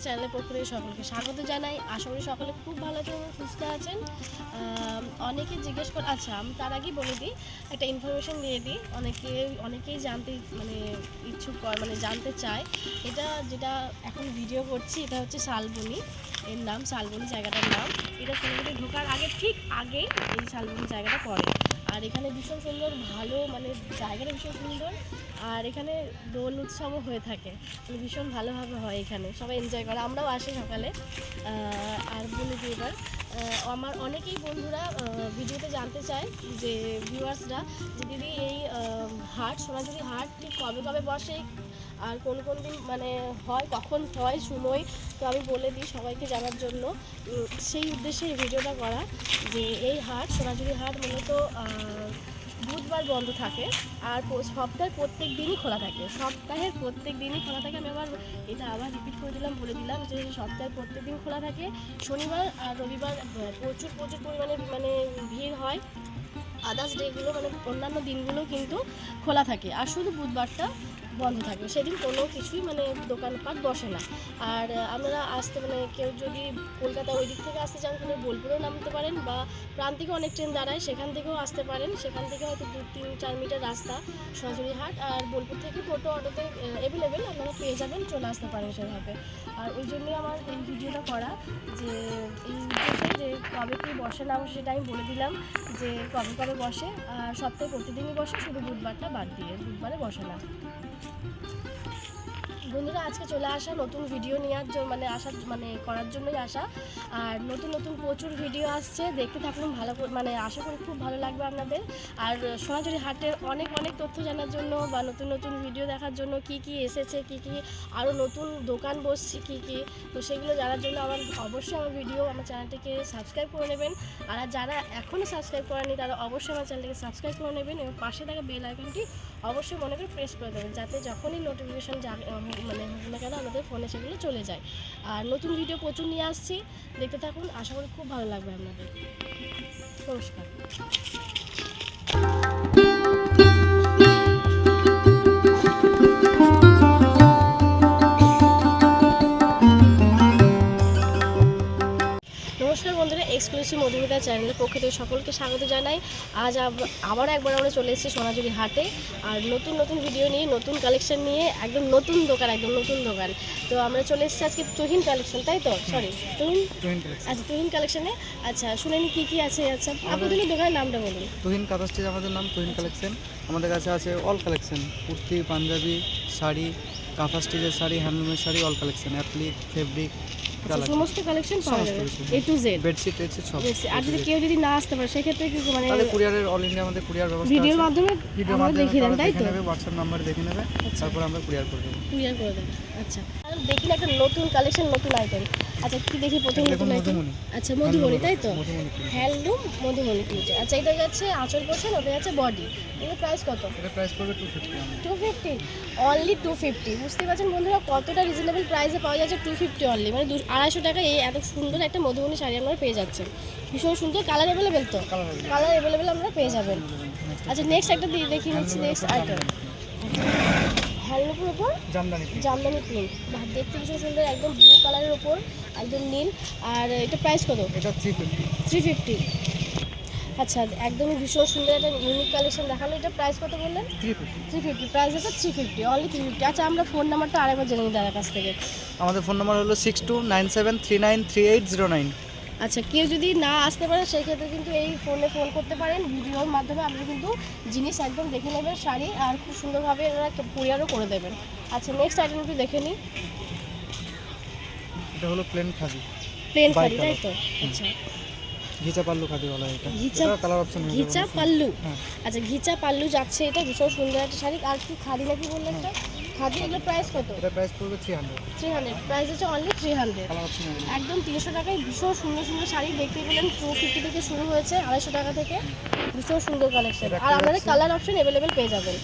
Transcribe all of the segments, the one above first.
চ্যানেলের পক্ষ থেকে সকলকে স্বাগত জানাই। আশা করি সকলে খুব ভালো আছেন এবং সুস্থ আছেন। অনেকে জিজ্ঞেস করে, আচ্ছা আমি তার আগেই বলে দিই, একটা ইনফরমেশন দিয়ে দিই। অনেকেই জানতে মানে ইচ্ছুক, মানে জানতে চায়। এটা যেটা এখন ভিডিও করছি এটা হচ্ছে শালবনি, এর নাম শালবনি জায়গাটার নাম। এটা সোনাঝুরি ঢোকার আগে ঠিক আগেই এই শালবনি জায়গাটা পড়ে। আর এখানে ভীষণ সুন্দর, ভালো মানে জায়গাটা ভীষণ সুন্দর। আর এখানে দোল উৎসবও হয়ে থাকে, মানে ভীষণ ভালোভাবে হয়। এখানে সবাই এনজয় করে, আমরাও আসি সকালে। আর বলি কি, এবার আমার অনেকেই বন্ধুরা ভিডিওতে জানতে চায়, যে ভিউয়ার্সরা, যে দিদি এই হাট, সোনাঝুরি হাট ঠিক কবে কবে বসে আর কোন কোন দিন মানে হয়, কখন হয় সময়, তো আমি বলে দিই সবাইকে জানার জন্য। সেই উদ্দেশ্যে এই ভিডিওটা করা, যে এই হাট, সোনাঝুরি হাট মূলত বুধবার বন্ধ থাকে আর সপ্তাহের প্রত্যেক দিনই খোলা থাকে। আমি আবার রিপিট করে দিলাম, বলে দিলাম যে সপ্তাহের প্রত্যেক দিন খোলা থাকে। শনিবার আর রবিবার প্রচুর পরিমাণে মানে ভিড় হয়। আদার্স ডেগুলো মানে অন্যান্য দিনগুলো কিন্তু খোলা থাকে, আর শুধু বুধবারটা বন্ধ থাকে। সেদিন কোনো কিছুই মানে দোকানপাট বসে না। আর আপনারা আসতে মানে কেউ যদি কলকাতা ওই দিক থেকে আসতে চান, তাহলে বোলপুরেও নামতে পারেন, বা প্রান্তিকে অনেক ট্রেন দাঁড়ায়, সেখান থেকেও আসতে পারেন। সেখান থেকে হয়তো 2-3-4 মিটার রাস্তা সোনাঝুরি হাট। আর বোলপুর থেকে টোটো অটোতে অ্যাভেলেবেল, আপনারা পেয়ে যাবেন, চলে আসতে পারেন সেভাবে। আর ওই জন্যই আমার এই ভিডিওটা করা, যে এই উদ্দেশ্যে যে কবে কী বসে না বসে সেটা আমি বলে দিলাম, যে কবে কবে বসে। আর সপ্তাহে প্রতিদিনই বসে, শুধু বুধবারটা বাদ দিয়ে, বুধবারে বসে না। বন্ধুরা, আজকে চলে আসা নতুন ভিডিও নেওয়ার জন্য, মানে করার জন্যই আসা। আর নতুন প্রচুর ভিডিও আসছে, দেখতে থাকুন। ভালো মানে আশা করি খুব ভালো লাগবে আপনাদের। আর সোনাঝুরি হাটের অনেক তথ্য জানার জন্য, বা নতুন ভিডিও দেখার জন্য, কি এসেছে, কি আরও নতুন দোকান বসছে, কি তো সেগুলো জানার জন্য অবশ্যই আমার আমার চ্যানেলটিকে সাবস্ক্রাইব করে নেবেন। আর যারা এখনও সাবস্ক্রাইব করেনি, তারা অবশ্যই আমার চ্যানেলটিকে সাবস্ক্রাইব করে নেবেন, এবং পাশে থাকা বেল আইকনটি অবশ্যই মনে করে প্রেস করে দেবেন, যাতে যখনই নোটিফিকেশান মানে হোক না কেন আমাদের ফোনে সেগুলো চলে যায়। আর নতুন ভিডিও প্রচুর নিয়ে আসছি, দেখতে থাকুন। আশা করি খুব ভালো লাগবে আপনাদের। নমস্কার। নমস্কার বন্ধুরা, এক্সক্লুসিভ মধুমিতা চ্যানেলের পক্ষ থেকে সকলকে স্বাগত জানাই। আজ আবার একবার আমরা চলে এসেছি সোনাঝুরি হাটে, আর নতুন ভিডিও নিয়ে, নতুন কালেকশন নিয়ে, একদম নতুন দোকান। তো আমরা চলে এসেছি আজকে তুহিন কালেকশন, তাই তো? সরি, তুহিন কালেকশনে। আচ্ছা, শুনে নি কী আছে। আচ্ছা, আপনাদের দোকানের নামটা বলুন। তুহিন কাঁথা স্টিচ আমাদের নাম, তুহিন কালেকশন। আমাদের কাছে আছে অল কালেকশন, কুর্তি, পাঞ্জাবি, শাড়ি, কাঁথা স্টিচের শাড়ি, হ্যান্ডলুমের sari, all collection, applique, fabric, সমস্ত কালেকশন পাওয়া যাবে, A to Z, বেডশিট সব। আর যদি না আসতে পারে, সেক্ষেত্রে কি মানে কুরিয়ারের, অল ইন্ডিয়া আমাদের কুরিয়ার ব্যবস্থা আছে। ভিডিওর মাধ্যমে দেখিয়ে দেন, তাই তো? হোয়াটসঅ্যাপ নাম্বারে দেখে নেবে, তারপর আমরা কুরিয়ার করে দেবো। আচ্ছা, দেখি একটা নতুন কালেকশন, নতুন আইটেম। আচ্ছা, কি দেখি প্রথম নতুন আইটেম? আচ্ছা, মধুবনী, তাই তো? হ্যান্ডলুম মধুবনী কিনছে। আচ্ছা, এটা যাচ্ছে আঁচল পোর্শন, ওটা যাচ্ছে বডি। এর প্রাইস কত? এটা প্রাইস পড়বে 250, অনলি 250। বুঝতে পারছেন বন্ধুরা, কতটা রিজনেবল প্রাইসে পাওয়া যাচ্ছে। 250 অনলি, মানে 250 টাকা এই এত সুন্দর একটা মধুবনী শাড়ি আপনারা পেয়ে যাচ্ছেন। ভীষণ সুন্দর, কালার অ্যাভেলেবেল তো? কালার অ্যাভেলেবেল আপনারা পেয়ে যাবেন। আচ্ছা, নেক্সট একটা দেখি নিচ্ছি, নেক্সট আইটেম। হ্যান্ডলুমের উপর জামদানি প্রিন্ট, দেখতে ভীষণ সুন্দর, একদম ব্লু কালারের উপর, একদম নীল। আর এটা প্রাইস কত? এটা 350। আচ্ছা, একদমই ভীষণ সুন্দর একটা ইউনিক কালেকশন দেখালো। এটা প্রাইস কত বললেন? 350। প্রাইস হচ্ছে 350, অনলি 350। আচ্ছা, আমরা ফোন নাম্বারটা আরেকবার জেনে নিই দাদার কাছ থেকে। আমাদের ফোন নাম্বার হলো 6297393809। আচ্ছা, কেউ যদি না আসতে পারে, সেক্ষেত্রে কিন্তু এই ফোনে ফোন করতে পারেন। ভিডিওর মাধ্যমে আপনারা কিন্তু জিনিস একদম দেখে নেবেন, শাড়ি, আর খুব সুন্দরভাবে এরা কুরিয়ারও করে দেবেন। আচ্ছা, নেক্সট আইটেমটি দেখে নিই। এটা হলো প্লেন খাদি, তাই তো? আচ্ছা, ঘিচা পাল্লু খাদি বলা হয়। এটা কালার অপশন ঘিচা পাল্লু। আচ্ছা, ঘিচা পাল্লু যাচ্ছে, এটা ভীষণ সুন্দর একটা শাড়ি। আর কি খাদি নাকি বললেন? একটা খাদি এগুলো প্রাইস কত? এটা প্রাইস পড়বে 300। 300 প্রাইস আছে অনলি 300। কালার অপশন আছে। একদম 300 টাকায় ভীষণ সুন্দর সুন্দর শাড়ি দেখতে পেলেন। 250 থেকে শুরু হয়েছে, 250 টাকা থেকে ভীষণ সুন্দর কালেকশন। আর আপনাদের কালার অপশন অ্যাভেলেবেল পেয়ে যাবেন।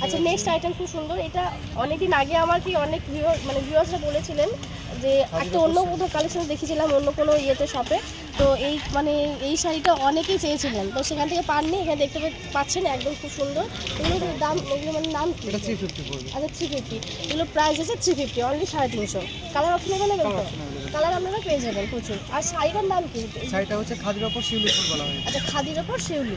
আচ্ছা নেক্সট আইটেম খুব সুন্দর, এটা অনেকদিন আগে আমার কি অনেক ভিউয়ার্সরা বলেছিলেন যে একটা অন্য কোথাও কালেকশন দেখেছিলাম অন্য কোনো ইয়েতে শপে, তো এই মানে এই শাড়িটা অনেকেই চেয়েছিলেন, তো সেখান থেকে পাননি, এখানে দেখতে পাচ্ছেন একদম খুব সুন্দর। এগুলোর দাম, এগুলো মানে নাম কি? এটা 350 পড়বে। আচ্ছা 350, এগুলো প্রাইস আছে 350 অনলি 350। কালার অপশন অ্যাভেলেবেল তো? কালার আপনারা পেয়ে যাবেন প্রচুর। আর শাড়িটার নাম কি? শাড়িটা হচ্ছে খাদির ওপর শিউলি ফুল বলা হয়। আচ্ছা খাদির ওপর শিউলি,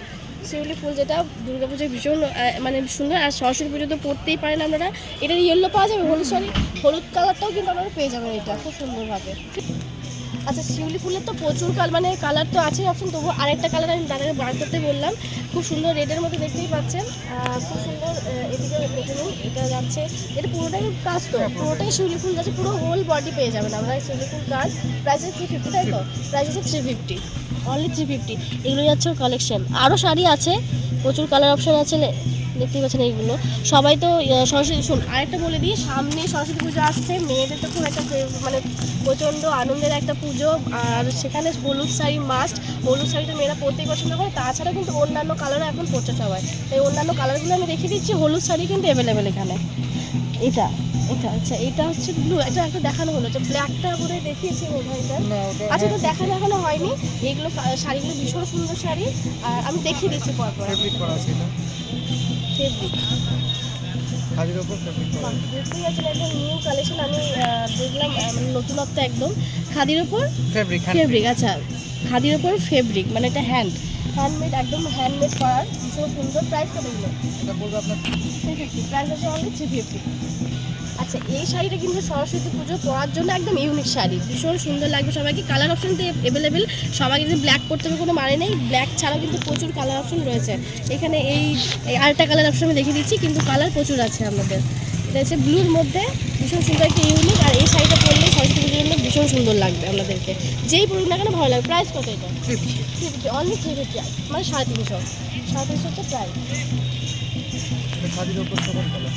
শিউলি ফুল যেটা দুর্গাপুজোয় ভীষণ মানে সুন্দর। আর সরস্বতী পুজো তো পড়তেই পারেন আপনারা। এটার ইয়েলো পাওয়া যাবে, হলুদ সরি হলুদ কালারটাও কিন্তু আপনারা পেয়ে যাবেন এটা খুব সুন্দরভাবে। আচ্ছা শিউলি ফুলের তো প্রচুর মানে কালার তো আছে অপশন, তবু আরেকটা কালার আমি দাদাকে বার করতে বললাম। খুব সুন্দর রেডের মধ্যে দেখতেই পাচ্ছেন, খুব সুন্দর। এদিকে দেখে নিন, এটা যাচ্ছে, এটা পুরোটাই কাজ তো, পুরোটাই শিউলি ফুল যাচ্ছে, পুরো হোল বডি পেয়ে যাবেন আমরা শিউলি ফুল কাজ। প্রাইস আছে 350, তাই তো? প্রাইস আছে 350 অনলি 350। এগুলো যাচ্ছে কালেকশন। আরও শাড়ি আছে, প্রচুর কালার অপশন আছে, দেখতেই পাচ্ছেন এইগুলো। সবাই তো সরস্বতী, শুন আরেকটা বলে দিই, সামনে সরস্বতী পুজো আসছে, মেয়েদের তো খুব একটা মানে প্রচণ্ড আনন্দের একটা পুজো। আর সেখানে হলুদ শাড়ি মাস্ট, হলুদ শাড়িটা মেয়েরা পরতেই পছন্দ করে। তাছাড়া কিন্তু অন্যান্য কালারও এখন পরছে সবাই, তাই অন্যান্য কালারগুলো আমি রেখে দিচ্ছি। হলুদ শাড়ি কিন্তু অ্যাভেলেবেল এখানে। এটা এটা আচ্ছা এটা হচ্ছে ব্লু, এটা একটা দেখানো হলো, যে ব্ল্যাকটা করে দেখিয়েছি ওইটা। আচ্ছা এটা দেখানো হয়নি। এইগুলো শাড়িগুলো ভীষণ সুন্দর শাড়ি, আর আমি দেখিয়ে দিচ্ছি পরপর। ফেব্রিক করা আছে এটা। ফেব্রিক খাদির ওপর ফেব্রিক করা। দেখতেই পাচ্ছেন একদম নিউ কালেকশন। আমি দেখলাম মানে নতুনত্ব একদম। খাদির ওপর ফেব্রিক ফেব্রিক, আচ্ছা খাদির ওপর ফেব্রিক মানে এটা হ্যান্ডমেড, একদম হ্যান্ডমেড করার ভীষণ সুন্দর। প্রাইস কত এগুলো? এটা পড়বে আপনার 350, প্রাইস আছে অনলি 350। আচ্ছা এই শাড়িটা কিন্তু সরস্বতী পুজো পরার জন্য একদম ইউনিক শাড়ি, ভীষণ সুন্দর লাগবে সবাইকে। কালার অপশন তো অ্যাভেলেবেল, সবাই কিন্তু ব্ল্যাক পরতে হবে কোনো মানে নেই, ব্ল্যাক ছাড়াও কিন্তু প্রচুর কালার অপশন রয়েছে এখানে। এই আরেকটা কালার অপশন আমি দেখিয়ে দিচ্ছি, কিন্তু কালার প্রচুর আছে আমাদের। এটা হচ্ছে ব্লুর মধ্যে, ভীষণ সুন্দর একটা ইউনিক। আর এই শাড়িটা পরলে সরস্বতী পুজোর জন্য ভীষণ সুন্দর লাগবে আপনাদেরকে, যেই পরুন না কেন ভালো লাগবে। প্রাইস কত এটা? 350 অনলি 350, মানে 350, 350 হচ্ছে প্রাইস। খাদির ওপর সবার কালার।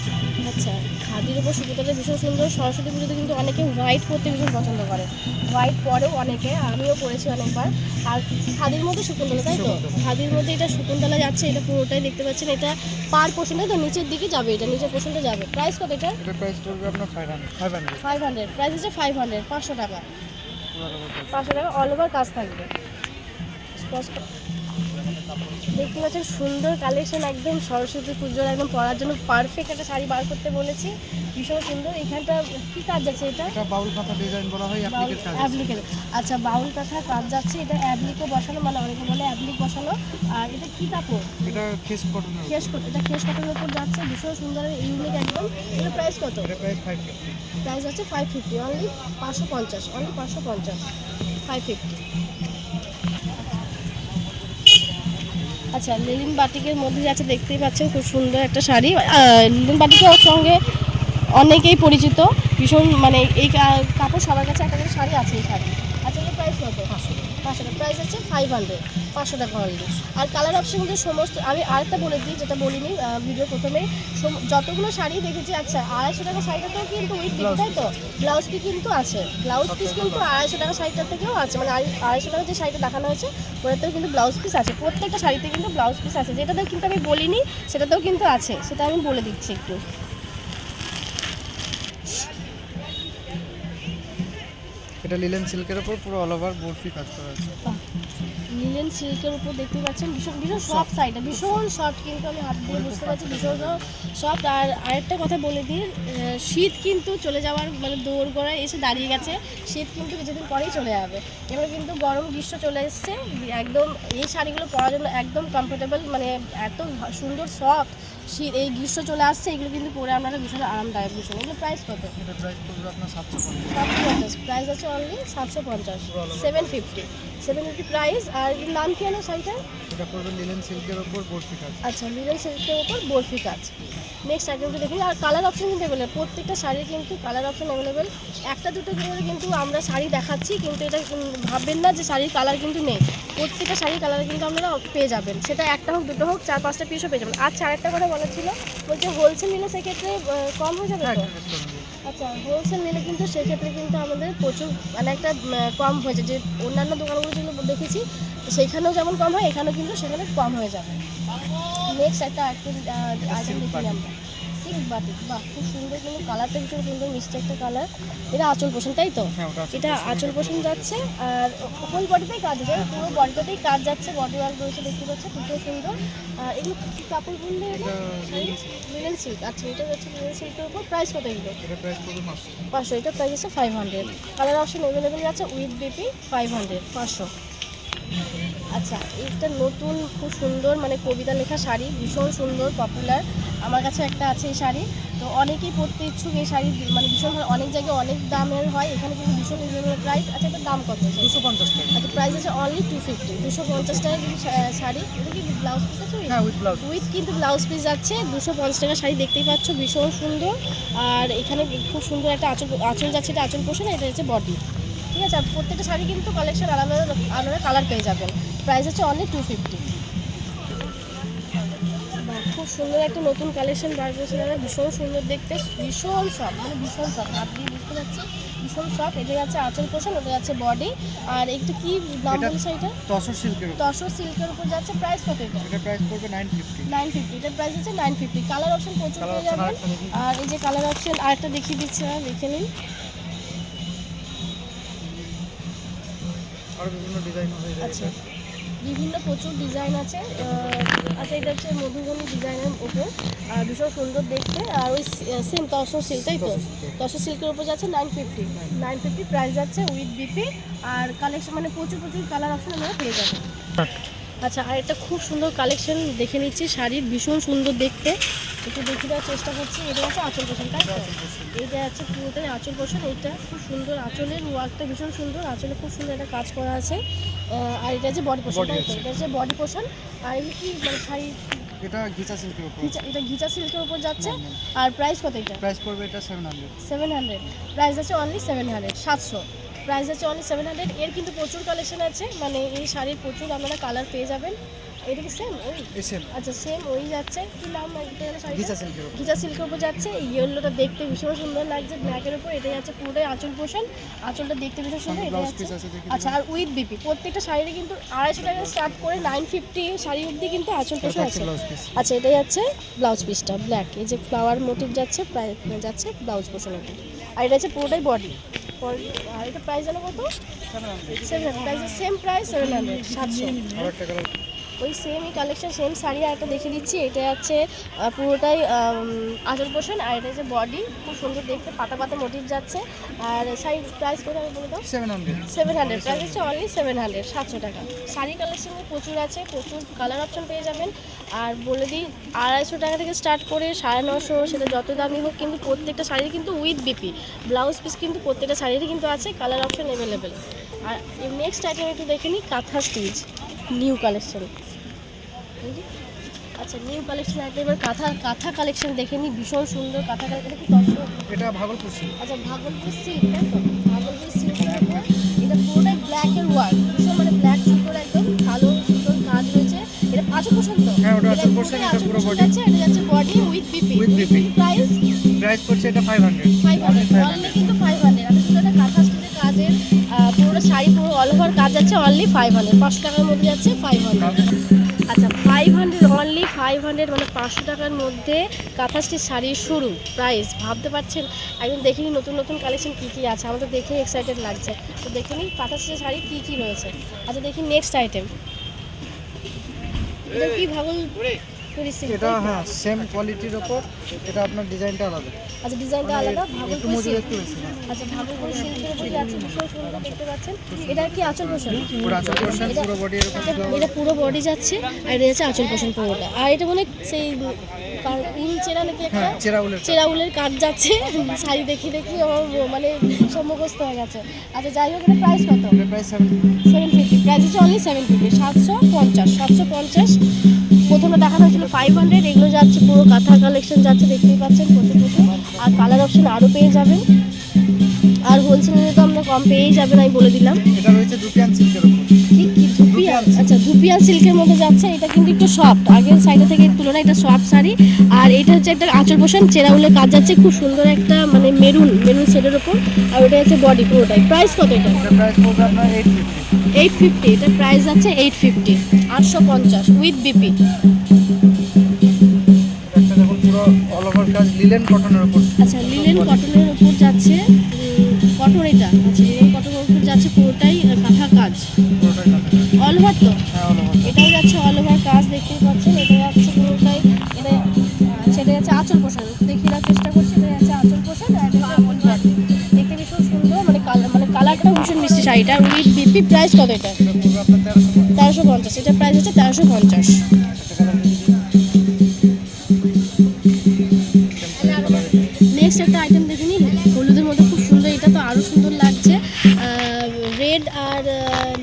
আচ্ছা খাদির উপর সুতোটা ভীষণ সুন্দর। সরস্বতী পুজোতে কিন্তু অনেকে হোয়াইট পরতে ভীষণ পছন্দ করে, হোয়াইট পরেও অনেকে, আমিও পরেছি অনেকবার। আর খাদির মধ্যে শকুন্তলা, তাই তো? খাদির মধ্যে এটা শকুন্তলা যাচ্ছে, এটা পুরোটাই দেখতে পাচ্ছেন। এটা পার পোর্শনে তো নিচের দিকে যাবে, এটা নিচের পোর্শনটা যাবে। প্রাইস কত এটা? এটা প্রাইস পড়বে আপনার 500। 500, প্রাইস হচ্ছে 500, 500 টাকা। পুরো ওপর 500 টাকা অল ওভার কাজ থাকবে। স্পষ্ট দেখতে পাচ্ছেন সুন্দর কালেকশন, একদম সরস্বতী পুজোর একদম পরার জন্য পারফেক্ট একটা শাড়ি বার করতে বলেছি, ভীষণ সুন্দর। এখানটা কি কাজ যাচ্ছে? এটা এটা বাউল কাঁথা ডিজাইন বলা হয়, অ্যাপ্লিকের কাজ। অ্যাপ্লিকের, আচ্ছা বাউল কাঁথা কাজ যাচ্ছে, এটা অ্যাপ্লিকও বসানো, মানে অনেকে বলে অ্যাপ্লিক বসানো। আর এটা কি কাপড়? এটা খেস কটনের। এটা খেস কাপড়ের উপর যাচ্ছে, ভীষণ সুন্দর ইউনিক একদম। এটার প্রাইস কত? এটা প্রাইস 550। প্রাইস হচ্ছে 550 অনলি, 550 অনলি, 550, 550। আচ্ছা লিলিন বাটিকের মধ্যে যাচ্ছে, দেখতেই পাচ্ছেন খুব সুন্দর একটা শাড়ি। লিলিন বাটিকের সঙ্গে অনেকেই পরিচিত, ভীষণ মানে এই কাপড় সবার কাছে একটা করে শাড়ি আছে এই শাড়ি। আচ্ছা এর প্রাইস কত? 500 টাকা, প্রাইস আছে 500, 500 টাকা অনলি। আর কালার অপশন কিন্তু সমস্ত, আমি আরেকটা বলে দিই যেটা বলিনি ভিডিও প্রথমে, যতগুলো শাড়ি দেখেছি। আচ্ছা 250 টাকা শাড়িটাতেও কিন্তু উইথ পিস, তাই তো? ব্লাউজ পিস কিন্তু আছে, ব্লাউজ পিস কিন্তু 250 টাকা শাড়িটার থেকেও আছে, মানে 250 টাকা যে শাড়িটা দেখানো হয়েছে ওটাতেও কিন্তু ব্লাউজ পিস আছে, প্রত্যেকটা শাড়িতে কিন্তু ব্লাউজ পিস আছে। যেটাতেও কিন্তু আমি বলিনি সেটাতেও কিন্তু আছে, সেটা আমি বলে দিচ্ছি একটু। এটা লিলেন সিল্কের উপর পুরো অল ওভার বরফি কাজ করা আছে। লিলেন সিল্কের উপর দেখতে পাচ্ছেন, ভীষণ ভীষণ সফট সাইডটা, ভীষণ সফট, কিন্তু আমি হাত দিয়ে বুঝতে পারছি ভীষণ সফট। আর আরেকটা কথা বলে দিই, শীত কিন্তু চলে যাওয়ার মানে দৌড় গড়ায় এসে দাঁড়িয়ে গেছে, শীত কিন্তু কিছুদিন পরেই চলে যাবে। এবার কিন্তু গরম গ্রীষ্ম চলে এসছে, একদম এই শাড়িগুলো পরার জন্য একদম কমফোর্টেবল, মানে এত সুন্দর সফট। শীত এই গ্রীষ্ম চলে আসছে, এগুলো কিন্তু পরে আপনারা ভীষণ আরামদায়ক ভীষণ। এগুলো প্রাইস কত? এটা প্রাইস পড়বে আপনার 750। 750, প্রাইস আছে অনলি 750, 750, 750 প্রাইস। আর এর নাম কি হলো শাড়িটা? এটা পড়বে লিলেন সিল্কের উপর বরফি কাজ। আচ্ছা লিলেন সিল্কের উপর বরফি কাজ। নেক্সট আইটেমটা দেখি। আর কালার অপশন কিন্তু অ্যাভেলেবেল, প্রত্যেকটা শাড়ির কিন্তু কালার অপশন অ্যাভেলেবেল। একটা দুটো করে কিন্তু আমরা শাড়ি দেখাচ্ছি, কিন্তু এটা ভাববেন না যে শাড়ির কালার কিন্তু নেই, প্রত্যেকটা শাড়ির কালার কিন্তু আপনারা পেয়ে যাবেন, সেটা একটা হোক দুটো হোক 4-5টা পিসও পেয়ে যাবেন। আচ্ছা আরেকটা কথা বলা ছিল, বলছে হোলসেল নিলে সেক্ষেত্রে কম হয়ে যাবে হ্যাঁ তো? আচ্ছা, হোলসেল নিলে কিন্তু সেক্ষেত্রে কিন্তু আমাদের প্রচুর মানে একটা কম হয়েছে, যে অন্যান্য দোকানগুলো যেগুলো দেখেছি সেখানেও যেমন কম হয়, এখানেও কিন্তু সেখানে কম হয়ে যাবে। নেক্সট একটা আইটেম দেখি আমরা, সিল্ক বাটিক। বাহ, খুব সুন্দর, কিন্তু কালারটা ভীষণ সুন্দর, মিষ্টি একটা কালার। এটা আঁচল পোষণ, তাই তো? হ্যাঁ, ওটা আছে। এটা আঁচল পোষণ যাচ্ছে, আর হোল বডিতেই কাজ যায়, পুরো বডিটাতেই কাজ যাচ্ছে, বডি ওয়ার্ক রয়েছে দেখতে পাচ্ছি, খুব সুন্দর। এগুলো কি কাপড় বললে? এটা লিনেন সিল্ক। আচ্ছা, এটা যাচ্ছে লিনেন সিল্কের উপর। প্রাইস কত এগুলো? এটা প্রাইস পড়বে 500। 500। এটা প্রাইস আছে 500। কালার অপশন অ্যাভেলেবেল আছে, উইথ বিপি 500, 500। আচ্ছা, একটা নতুন খুব সুন্দর মানে কবিতা লেখা শাড়ি, ভীষণ সুন্দর, পপুলার। আমার কাছে একটা আছে এই শাড়ি, তো অনেকেই পরতে ইচ্ছুক এই শাড়ি, মানে ভীষণ ভালো। অনেক জায়গায় অনেক দামের হয়, এখানে কিন্তু ভীষণ রিজনেবল প্রাইস। আচ্ছা, এটার দাম কত? 250 টাকা। আচ্ছা, প্রাইস আছে অনলি 250, 250 টাকা কিন্তু শাড়ি। এটা কি ব্লাউজ পিস আছে? হ্যাঁ, উইথ ব্লাউজ। উইথ কিন্তু ব্লাউজ পিস যাচ্ছে, 250 টাকা শাড়ি, দেখতেই পাচ্ছ, ভীষণ সুন্দর। আর এখানে খুব সুন্দর একটা আঁচল যাচ্ছে, এটা আঁচল পোষণ, এটা হচ্ছে বডি। ঠিক আছে, আর প্রত্যেকটা শাড়ি কিন্তু কালেকশন আলাদা আলাদা কালার পেয়ে যাবেন। প্রাইস হচ্ছে অনলি 250। খুব সুন্দর একটা নতুন কালেকশন বার করেছে দাদা, ভীষণ সুন্দর দেখতে, ভীষণ সফট, মানে ভীষণ সফট, হাত দিয়ে বুঝতে পারছি, ভীষণ সফট। এটা যাচ্ছে আঁচল পোষণ, ওটা যাচ্ছে বডি। আর একটু কি নাম এটা বলছে এটা? তসর সিল্কের উপর। তসর সিল্কের উপর যাচ্ছে। প্রাইস কত এটা? এটা প্রাইস পড়বে 950। 950। এটার প্রাইস হচ্ছে 950। কালার অপশন প্রচুর কালার পেয়ে অপশন যাবেন। আরেকটা দেখি। আর এই যে কালার অপশন আরেকটা দেখিয়ে দিচ্ছি, দেখে নিন। আর বিভিন্ন ডিজাইন হয়ে যায়। আচ্ছা, বিভিন্ন প্রচুর ডিজাইন আছে। আচ্ছা, এটা হচ্ছে মধুবনী ডিজাইনের উপর, আর ভীষণ সুন্দর দেখতে। আর ওই সেম তসর সিল্ক, তাই তো? তসর সিল্কের উপর যাচ্ছে 950। 950 প্রাইস যাচ্ছে উইথ বিপি। আর কালেকশন মানে প্রচুর প্রচুর কালার অপশন আপনারা পেয়ে যাবেন। আচ্ছা, আর একটা খুব সুন্দর কালেকশন দেখে নিচ্ছি শাড়ির, ভীষণ সুন্দর দেখতে, একটু দেখে দেওয়ার চেষ্টা করছি। এটা হচ্ছে আঁচল পোষণ, তাই তো? এইটা হচ্ছে পুরোটাই আঁচল পোষণ। এইটা খুব সুন্দর, আঁচলের ওয়ার্কটা ভীষণ সুন্দর, আঁচলে খুব সুন্দর একটা কাজ করা আছে। আর এটা হচ্ছে বডি পোষণ, তাই তো? এটা হচ্ছে বডি পোষণ। আর এগুলো কি মানে শাড়ি? এটা ঘিচা সিল্কের উপর। এটা ঘিচা সিল্কের উপর যাচ্ছে। আর প্রাইস কত এটা? প্রাইস পড়বে এটা 700। 700। প্রাইস আছে অনলি 700, 700। প্রাইস আছে অনলি 700। এর কিন্তু প্রচুর কালেকশন আছে, মানে এই শাড়ির প্রচুর আপনারা কালার পেয়ে যাবেন। এটা কি সেম ওই? সেম। আচ্ছা, সেম ওই যাচ্ছে, কি নাম এটা শাড়িটা? ঘিচা সিল্কের উপর। ঘিচা সিল্কের উপর যাচ্ছে। ইয়েলোটা দেখতে ভীষণ সুন্দর লাগছে, ব্ল্যাকের উপর। এটা যাচ্ছে পুরোটাই আঁচল পোষণ, আঁচলটা দেখতে ভীষণ সুন্দর। এটা ব্লাউজ যাচ্ছে পিস আছে দেখি। আচ্ছা, আর উইথ বিপি প্রত্যেকটা শাড়িতে কিন্তু 250 টাকা স্টার্ট করে 950 শাড়ি অবধি কিন্তু আঁচল পোষণ আছে। Blouse piece. আচ্ছা, এটা যাচ্ছে ব্লাউজ পিসটা ব্ল্যাক, এই যে ফ্লাওয়ার মোটিভ যাচ্ছে, প্রায় যাচ্ছে ব্লাউজ পোষণ এটা। আর এটা হচ্ছে পুরোটাই বডি। আর এটা প্রাইস জানো কত? 700। Price same price 700, 700। আরেকটা কালার। ওই সেমই কালেকশন, সেম শাড়ি আর একটা দেখে দিচ্ছি। এটা হচ্ছে পুরোটাই আঁচল পোষণ, আর এটা হচ্ছে বডি, খুব সুন্দর দেখতে, পাতা পাতা মোটিভ যাচ্ছে। আর শাড়ির প্রাইস করে আমি বলে দাও। 700। 700। প্রাইস হচ্ছে অনলি 700, 700 টাকা। শাড়ি কালেকশন প্রচুর আছে, প্রচুর কালার অপশন পেয়ে যাবেন। আর বলে দিই 250 টাকা থেকে স্টার্ট করে 950, সেটা যত দামি হোক, কিন্তু প্রত্যেকটা শাড়ি কিন্তু উইথ বিপি ব্লাউজ পিস কিন্তু প্রত্যেকটা শাড়িরই কিন্তু আছে, কালার অপশন অ্যাভেলেবেল। আর নেক্সট আইটেম একটু দেখে নিই, কাঁথা স্টিচ নিউ কালেকশন। আচ্ছা, নিউ কালেকশন আছে, এবার কাঁথা কালেকশন দেখে নিই, ভীষণ সুন্দর কাঁথা কালেকশন। এটা কি তসর? এটা ভাগলপুর সিল্ক। আচ্ছা, ভাগলপুর সিল্ক, তাই তো? ভাগলপুর সিল্কের উপর এটা পুরোটাই ব্ল্যাকের ওয়ার্ক, ভীষণ মানে ব্ল্যাক সুতোর একদম ভালো সুন্দর কাজ রয়েছে। এটা আঁচল পোষণ তো? হ্যাঁ, ওটা আঁচল পোষণ, এটা পুরো বডি। যাচ্ছে, এটা যাচ্ছে body with BP. With BP। Price price পড়ছে এটা 500। 500, অনলি কিন্তু 500। আমি শুধু একটা কাঁথা স্টিচের কাজের পুরোটা শাড়ি পুরো অল ওভার কাজ যাচ্ছে অনলি 500, 500 টাকার মধ্যে যাচ্ছে 500। আচ্ছা, 500, অনলি 500, মানে 500 টাকার মধ্যে কাঁথা স্টিচ শাড়ির শুরু প্রাইস। ভাবতে পারছেন? একদম দেখে নিই নতুন নতুন কালেকশন কী কী আছে, আমাদের দেখে এক্সাইটেড লাগছে। তো দেখে নিই কাঁথা স্টিচের শাড়ি কী কী রয়েছে। আচ্ছা, দেখি নেক্সট আইটেম। এটা কি ভাগলপুরি সিল্ক? এটা হ্যাঁ সেম কোয়ালিটির উপর, এটা আপনার ডিজাইনটা আলাদা। আচ্ছা, ডিজাইনটা আলাদা, একটু ভাগলপুরি মজুরি সিল্ক। একটু বেশি। আচ্ছা, ভাগলপুরি সিল্কের উপর যাচ্ছে, ভীষণ সুন্দর দেখতে পাচ্ছেন। এটা কি আঁচল পোষণ? পুরো আঁচল পোর্শন, পুরো বডি এরকম। এটা পুরো বডি যাচ্ছে, আর এটা যাচ্ছে আঁচল পোষণ পুরোটা। আর এটা মনে হয় সেই উল চেরা নাকি একটা হ্যাঁ, চেরাউলের। চেরাউলের কাজ যাচ্ছে। শাড়ি দেখি দেখি আমার মানে সব মুখস্থ হয়ে গেছে। আচ্ছা, যাই হোক, এটা প্রাইস কত? এটা প্রাইস 700। 750। প্রাইস হচ্ছে অনলি 750, 750, 750। প্রথমে দেখানো হয়েছিল 500, এগুলো যাচ্ছে পুরো কাঁথা কালেকশন যাচ্ছে, দেখতেই পাচ্ছেন প্রচুর প্রচুর। আর কালার অপশন আরও পেয়ে যাবেন। আর হোলসেল নিলে তো আমরা কম পেয়েই যাবেন, আমি বলে দিলাম। এটা রয়েছে দুপিয়ান সিল্কের উপর। কি কি ধুপিয়ান? আচ্ছা, ধুপিয়ান লিবিয়ান সিল্কের মধ্যে যাচ্ছে। এটা কিন্তু একটু সফট, আগের সাইডে থেকে তুলনায় এটা সফট শাড়ি। আর এটা হচ্ছে একটা আঁচল পোষণ চেরা উলের কাজ যাচ্ছে, খুব সুন্দর একটা মানে মেরুন শেডের ওপর। আর ওটা হচ্ছে বডি পুরোটাই। প্রাইস কত এটা? এটা প্রাইস পড়বে আপনার 850। 850। এটা প্রাইস আছে 850, 850 উইথ বিপি। একটা দেখুন পুরো অল ওভার কাজ লিলেন কটনের উপর। আচ্ছা, লিলেন কটনের উপর যাচ্ছে, কটন এটা। আচ্ছা, লিলেন কটনের উপর যাচ্ছে, পুরোটাই কাঁথা কাজ, পুরোটাই কাজ। অল ওভার তো। হ্যাঁ অল ওভার। এটাও যাচ্ছে অল ওভার কাজ, দেখতেই পাচ্ছেন। এটা যাচ্ছে পুরোটাই, এটা সেটা যাচ্ছে আঁচল পোষণ, দেখিয়ে দেওয়ার চেষ্টা করছি। এটা যাচ্ছে আঁচল পোষণ, আর এটা হচ্ছে ফুল বাটি। দেখতে ভীষণ সুন্দর, মানে কালারটা ভীষণ মিষ্টি শাড়িটা। With BP. প্রাইস কত এটা? এটা পড়বে আপনার 1350। 1350। এটা প্রাইস হচ্ছে 1350। নেক্সট একটা আইটেম দেখে নিন, হলুদের মধ্যে খুব সুন্দর। এটা তো আরও সুন্দর লাগছে, রেড আর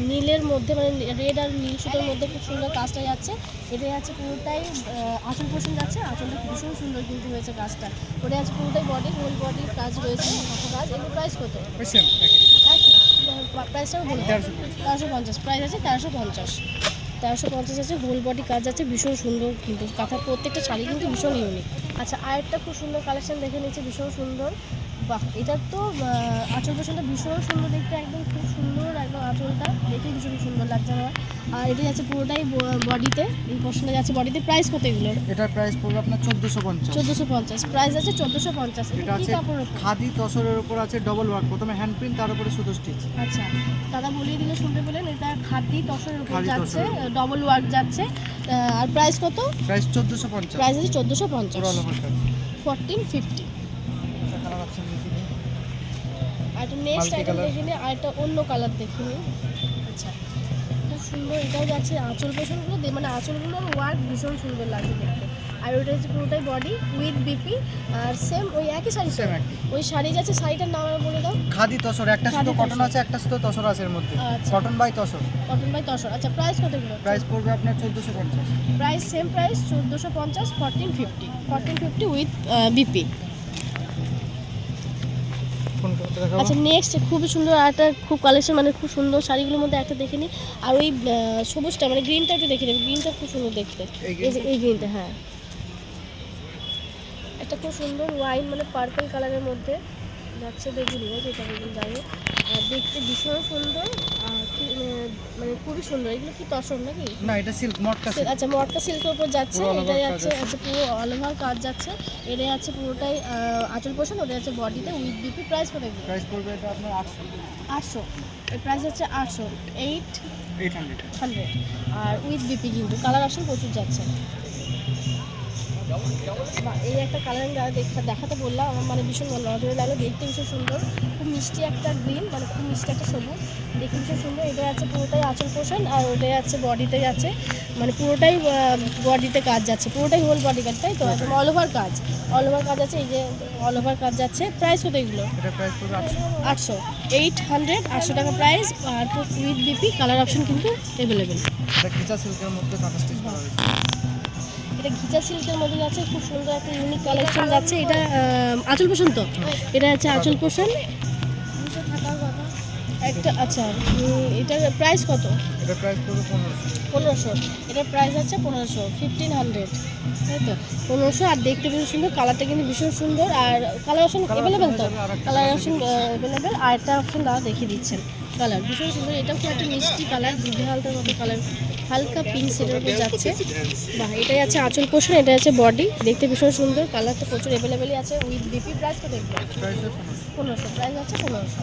নীলের মধ্যে, মানে রেড আর নীল সুতোর মধ্যে খুব সুন্দর কাজটা যাচ্ছে। এটা যাচ্ছে পুরোটাই আঁচল পোষণ যাচ্ছে, আঁচলটা ভীষণ সুন্দর কিন্তু হয়েছে কাজটা। ওটা যাচ্ছে পুরোটাই বডি, হোল বডির কাজ রয়েছে, মাথা কাজ। এগুলো প্রাইস কত? সেম প্রাইসটাও বলুন। 1350। প্রাইস আছে 1350। 1350 আছে, হোল বডি কাজ আছে, ভীষণ সুন্দর কিন্তু কাঁথার প্রত্যেকটা শাড়ি কিন্তু ভীষণ ইউনিক। আচ্ছা, আরেকটা খুব সুন্দর কালেকশন দেখে নিচ্ছে, ভীষণ সুন্দর। বাহ, এটার তো আঁচল পোষণটা ভীষণ সুন্দর দেখতে, একদম খুব সুন্দর, একদম আঁচলটা দেখে ভীষণ সুন্দর লাগছে আমার। আর এটা যাচ্ছে পুরোটাই বডিতে, এই পোর্শনটা যাচ্ছে বডিতে। প্রাইস কত এগুলোর? এটার প্রাইস পড়বে আপনার 1450। 1450। প্রাইস আছে 1450। এটা আছে খাদি তসরের উপর আছে ডবল ওয়ার্ক, প্রথমে হ্যান্ড প্রিন্ট তার উপরে সুতো স্টিচ। আচ্ছা, দাদা বলিয়ে দিলে শুনতে পেলেন, এটা খাদি তসরের উপর খাদি যাচ্ছে, তসরের। ডবল ওয়ার্ক যাচ্ছে। আর প্রাইস কত? প্রাইস 1450। প্রাইস আছে পুরো 1450। অল ওভার কাজ। 1450। এটা কালার অপশন দেখি নিন। আর একটা নেক্সট Multi আইটেম colour। দেখে নিই, আর একটা অন্য কালার দেখে নিই। আচ্ছা, খুব সুন্দর। এটাও যাচ্ছে আঁচল পোষণগুলো, মানে আঁচলগুলোর ওয়ার্ক ভীষণ সুন্দর লাগে দেখতে। আর ওটা হচ্ছে পুরোটাই বডি উইথ বিপি। আর সেম ওই একই শাড়ি তো? Same একই। ওই শাড়ি যাচ্ছে, শাড়িটার নাম আমার বলে দাও। খাদি তসর, একটা খাদি শুধু কটন তসর। আছে, একটা শুধু তসর আছে এর মধ্যে। আচ্ছা। Cotton by tussar. Cotton by tussar. আচ্ছা, প্রাইস কত এগুলো? প্রাইস পড়বে আপনার 1450। Price same price 1450। 1450। 1450 with BP. Phone করতে দেখাবো। আচ্ছা, নেক্সট খুবই সুন্দর একটা খুব কালেকশন, মানে খুব সুন্দর শাড়িগুলোর মধ্যে একটা দেখে নিই। আর ওই সবুজটা, মানে গ্রিনটা একটু দেখে নেবে, গ্রিনটা খুব সুন্দর দেখতে। এই green এই গ্রিনটা, হ্যাঁ, একটা খুব সুন্দর ওয়াইন মানে পার্পল কালারের মধ্যে যাচ্ছে, দেখে নিও যেটা বলুন, যাই হোক। আর দেখতে ভীষণ সুন্দর, আর মানে খুবই সুন্দর। এগুলো কি তসর নাকি? না, এটা সিল্ক মটকা সিল্ক। আচ্ছা, মটকা সিল্কের উপর যাচ্ছে। পুরো all এটা over যাচ্ছে, কাজ আছে। আচ্ছা, পুরো অল ওভার কাজ যাচ্ছে। এটা যাচ্ছে পুরোটাই আঁচল পোষণ, ওটা যাচ্ছে বডিতে উইথ বিপি। প্রাইস কত এগুলো? প্রাইস পড়বে এটা আপনার 800। এর প্রাইস হচ্ছে 800, 800। 800। আর উইথ বিপি কিন্তু কালার অপশন প্রচুর যাচ্ছে। বাহ, এই একটা কালার দেখাতে বললাম, আমার মানে ভীষণ নজরে লাগলো, দেখতে ভীষণ সুন্দর। খুব মিষ্টি একটা গ্রিন, মানে খুব মিষ্টি একটা সবুজ, দেখতে ভীষণ সুন্দর। এটা আছে পুরোটাই আঁচল পোষণ, আর ওটাই আছে বডিতে যাচ্ছে, মানে পুরোটাই বডিতে কাজ যাচ্ছে, পুরোটাই হোল বডি কাজ, তাই তো? একদম অল ওভার কাজ, অল ওভার কাজ আছে। এই যে অল ওভার কাজ যাচ্ছে। প্রাইস কত এগুলো? এটা প্রাইস পড়বে 800। 800। 800 টাকা প্রাইস। আর উইথ বিপি কালার অপশন কিন্তু অ্যাভেলেবেল। এটা কিচা সিল্কের মধ্যে কাঁথা স্টিচ করা হয়েছে। এটা ঘিচা সিল্কের মধ্যে যাচ্ছে, খুব সুন্দর একটা ইউনিক কালেকশন যাচ্ছে। এটা আঁচল পোষণ তো? এটা হচ্ছে আঁচল পোষণ একটা। আচ্ছা, এটার প্রাইস কত? এটা প্রাইস পড়বে 1500। 1500। এটার প্রাইস আছে 1500, 1500, তাই তো? 1500। আর দেখতে ভীষণ সুন্দর, কালারটা কিন্তু ভীষণ সুন্দর। আর কালার অপশন অ্যাভেলেবেল তো? Colour option available. আর একটা অপশন দাদা দেখিয়ে দিচ্ছেন, কালার ভীষণ সুন্দর। এটাও খুব একটা মিষ্টি কালার, দুধে হালকার মতো কালার, হালকা পিঙ্ক শেডের উপর যাচ্ছে। বাহ, এটাই আছে আঁচল পোষণ, এটা আছে বডি, দেখতে ভীষণ সুন্দর। কালারটা প্রচুর অ্যাভেলেবেলই আছে উইথ বিপি। প্রাইস কত? প্রাইস 1500। 1500। প্রাইস আছে 1500।